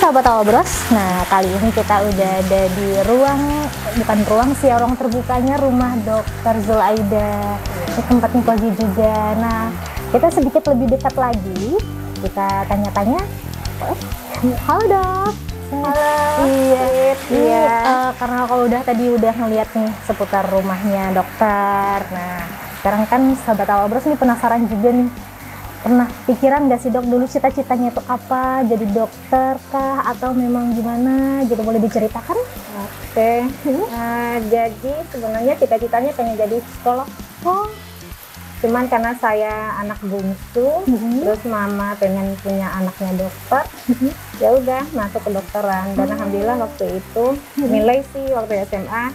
sahabat Awabros, nah kali ini kita udah ada di bukan ruang sih, ruang terbukanya rumah Dokter Zulaida. Di tempatnya cozy juga. Nah, kita sedikit lebih dekat lagi, kita tanya-tanya. Halo dok. Halo. Iya. Karena kalau tadi udah ngeliat nih seputar rumahnya dokter. Nah, sekarang kan sahabat Awabros nih penasaran juga nih. Pernah pikiran nggak sih dok dulu cita-citanya itu apa? Jadi dokter kah atau memang gimana gitu, boleh diceritakan? Oke. Jadi sebenarnya cita-citanya pengen jadi psikolog. Oh, Cuman karena saya anak bungsu, terus mama pengen punya anaknya dokter, ya udah masuk ke dokteran. Dan alhamdulillah waktu itu nilai sih waktu SMA,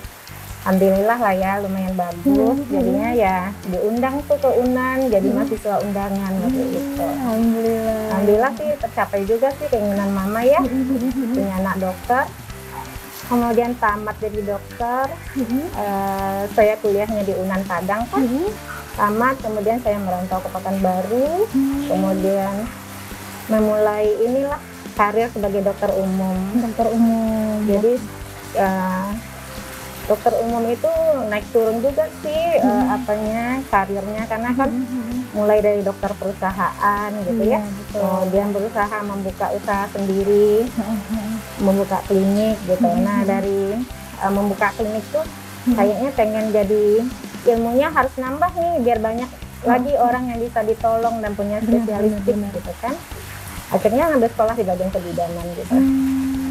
alhamdulillah lah ya lumayan bagus. Jadinya ya diundang tuh ke UNAN jadi mahasiswa undangan waktu itu. Alhamdulillah sih tercapai juga sih keinginan mama ya, punya anak dokter. Kemudian tamat jadi dokter, saya kuliahnya di UNAN Padang kan. Tamat, kemudian saya merantau ke Pekanbaru, kemudian memulai inilah karir sebagai dokter umum. Jadi dokter umum itu naik turun juga sih karirnya, karena kan mulai dari dokter perusahaan gitu ya, kemudian berusaha membuka usaha sendiri, membuka klinik gitu. Nah dari membuka klinik tuh kayaknya pengen jadi ilmunya harus nambah nih biar banyak lagi orang yang bisa ditolong dan punya spesialistik gitu kan. Akhirnya ngambil sekolah di bagian kebidanan gitu.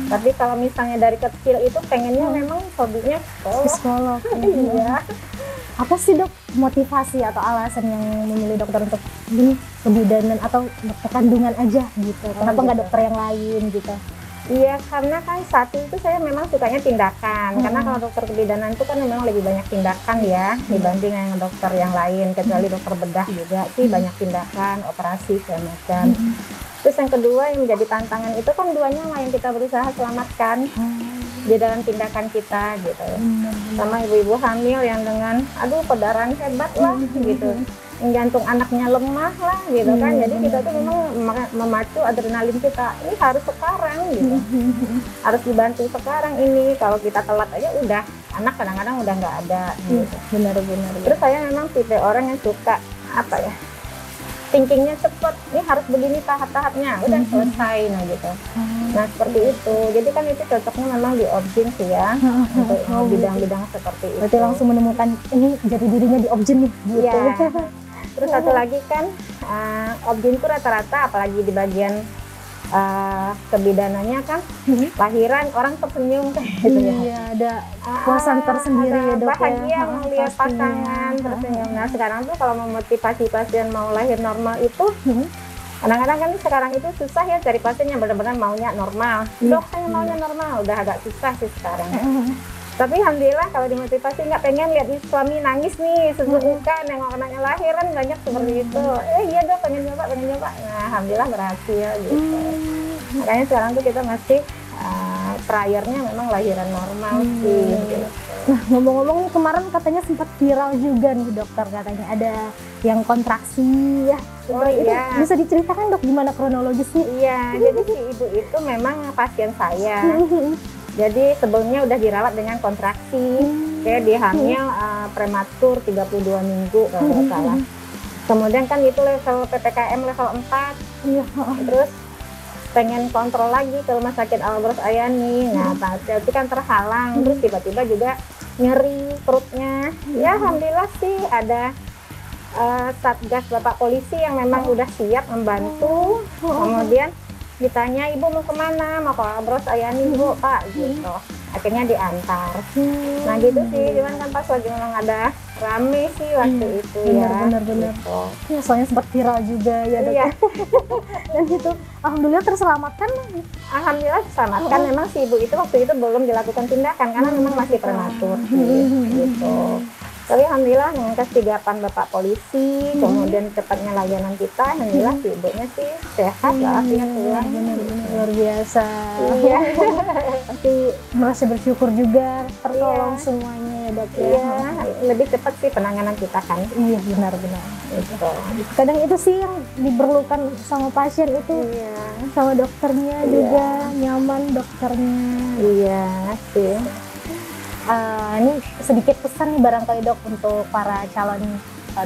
Tapi kalau misalnya dari kecil itu pengennya memang hobinya psikolog. Iya. Apa sih dok motivasi atau alasan yang memilih dokter untuk di kebidanan atau dokter kandungan aja gitu? Kenapa nggak dokter yang lain gitu? Iya, karena kan saat itu saya memang sukanya tindakan. Karena kalau dokter kebidanan itu kan memang lebih banyak tindakan ya dibanding yang dokter yang lain. Kecuali dokter bedah juga sih banyak tindakan, operasi segala macam. Terus yang kedua yang menjadi tantangan itu kan dua nyawa yang kita berusaha selamatkan di dalam tindakan kita gitu. Sama ibu-ibu hamil yang dengan perdarahan hebat lah gitu. Jantung anaknya lemah lah gitu kan. Jadi kita tuh memang memacu adrenalin kita. Ini harus sekarang gitu. Harus dibantu sekarang ini. Kalau kita telat aja udah anak kadang-kadang udah nggak ada gitu. Benar-benar. Terus saya memang tipe orang yang suka thinkingnya cepet, ini harus begini tahap-tahapnya, udah selesai nah gitu. Nah seperti itu, jadi kan itu cocoknya memang di Obgyn sih ya, untuk bidang-bidang seperti itu. Berarti langsung menemukan ini jadi dirinya di Obgyn nih gitu. Ya. Terus satu lagi kan Obgyn itu rata-rata apalagi di bagian kebidanannya kan lahiran orang tersenyum kayak gitu ya. Iya, ada puasan tersendiri ya dok, bahagia ya. melihat pasangan tersenyum. Nah sekarang tuh kalau memotivasi pasien mau lahir normal itu kadang-kadang kan sekarang itu susah ya cari pasien yang benar-benar maunya normal. Dok saya maunya normal, udah agak susah sih sekarang. Tapi alhamdulillah kalau dimotivasi nggak pengen lihat suami nangis nih sesukukan nengok anaknya lahiran banyak seperti itu. Iya dok pengen nyoba. Nah alhamdulillah berhasil gitu. Makanya sekarang tuh kita masih priornya memang lahiran normal sih. Gitu. Nah ngomong-ngomong nih kemarin katanya sempat viral juga nih dokter, katanya ada yang kontraksi ya. Iya. Bisa diceritakan dok gimana kronologisnya? Iya, jadi si ibu itu memang pasien saya. Jadi sebelumnya udah dirawat dengan kontraksi, kayak dia hamil prematur 32 minggu kalau nggak salah. Kemudian kan itu level PPKM level 4, terus pengen kontrol lagi ke rumah sakit Awabros Ayani. Nah tapi kan terhalang, terus tiba-tiba juga nyeri perutnya. Ya alhamdulillah sih ada Satgas Bapak Polisi yang memang udah siap membantu. Kemudian ditanya ibu mau kemana, mau ke Awabros Ayani bu pak gitu. Akhirnya diantar. Nah gitu sih, cuman kan pas lagi memang ada rame sih waktu itu ya. Benar-benar. Gitu. Ya soalnya sempat viral juga ya dok. Iya. Dan itu alhamdulillah terselamatkan. Alhamdulillah diselamatkan. Memang si ibu itu waktu itu belum dilakukan tindakan karena memang masih prematur gitu. Tapi alhamdulillah dengan kesigapan Bapak Polisi, kemudian cepatnya layanan kita, alhamdulillah si ibunya sih sehat lah, artinya pulang. Luar biasa. Iya. Pasti merasa bersyukur juga tertolong semuanya ya dok ya. Iya, lebih cepat sih penanganan kita kan. Iya benar-benar. Gitu. Kadang itu sih yang diperlukan sama pasien itu, Iya. sama dokternya juga nyaman dokternya. Iya sih. Ini sedikit pesan nih barangkali dok untuk para calon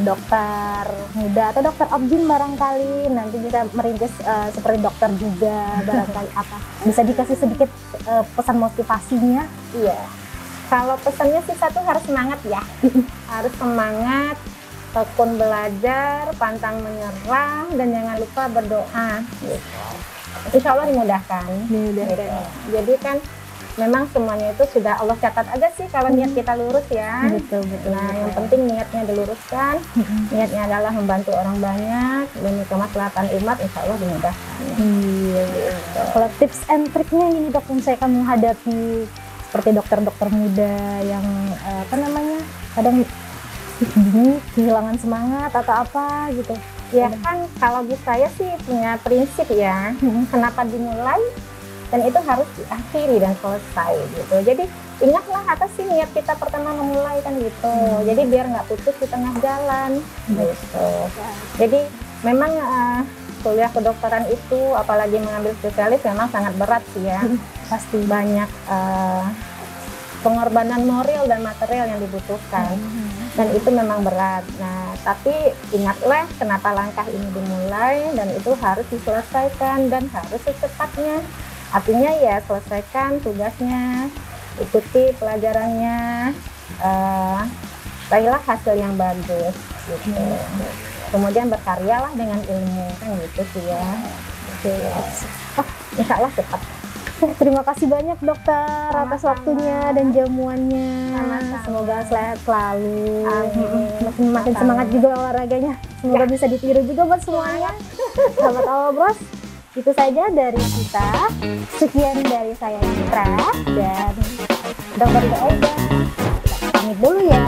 dokter muda atau dokter objin barangkali nanti bisa merintis seperti dokter juga barangkali apa bisa dikasih sedikit pesan motivasinya. Iya. Kalau pesannya sih satu, harus semangat ya. Harus semangat, tekun belajar, pantang menyerah, dan jangan lupa berdoa. Gitu. Insya Allah dimudahkan. Gitu. Jadi kan memang semuanya itu sudah Allah catat aja sih kalau niat kita lurus ya. Betul. Nah, yang penting niatnya diluruskan. Niatnya adalah membantu orang banyak demi kemaslahatan umat, insya Allah dimudahkan. Iya. Kalau tips and triknya ini dok, misalkan menghadapi seperti dokter-dokter muda yang kadang bingung, kehilangan semangat atau apa gitu. Ya kan kalau di saya sih punya prinsip ya, kenapa dimulai dan itu harus diakhiri dan selesai gitu. Jadi ingatlah apa sih niat kita pertama memulai kan gitu. Jadi biar nggak putus di tengah jalan gitu. Jadi memang kuliah kedokteran itu apalagi mengambil spesialis memang sangat berat sih ya. Pasti banyak pengorbanan moral dan material yang dibutuhkan. Dan itu memang berat. Nah, tapi ingatlah kenapa langkah ini dimulai dan itu harus diselesaikan dan harus secepatnya. Artinya ya selesaikan tugasnya, ikuti pelajarannya, raihlah hasil yang bagus gitu. Kemudian berkaryalah dengan ilmu kan gitu sih ya. Insya Allah cepat. Terima kasih banyak dokter atas waktunya dan jamuannya. Semoga sehat selalu. Makin semangat juga olahraganya. Semoga bisa ditiru juga buat semuanya. Sahabat Awalbros, itu saja dari kita. Sekian dari saya Citra dan Dokter Aida. Pamit dulu ya.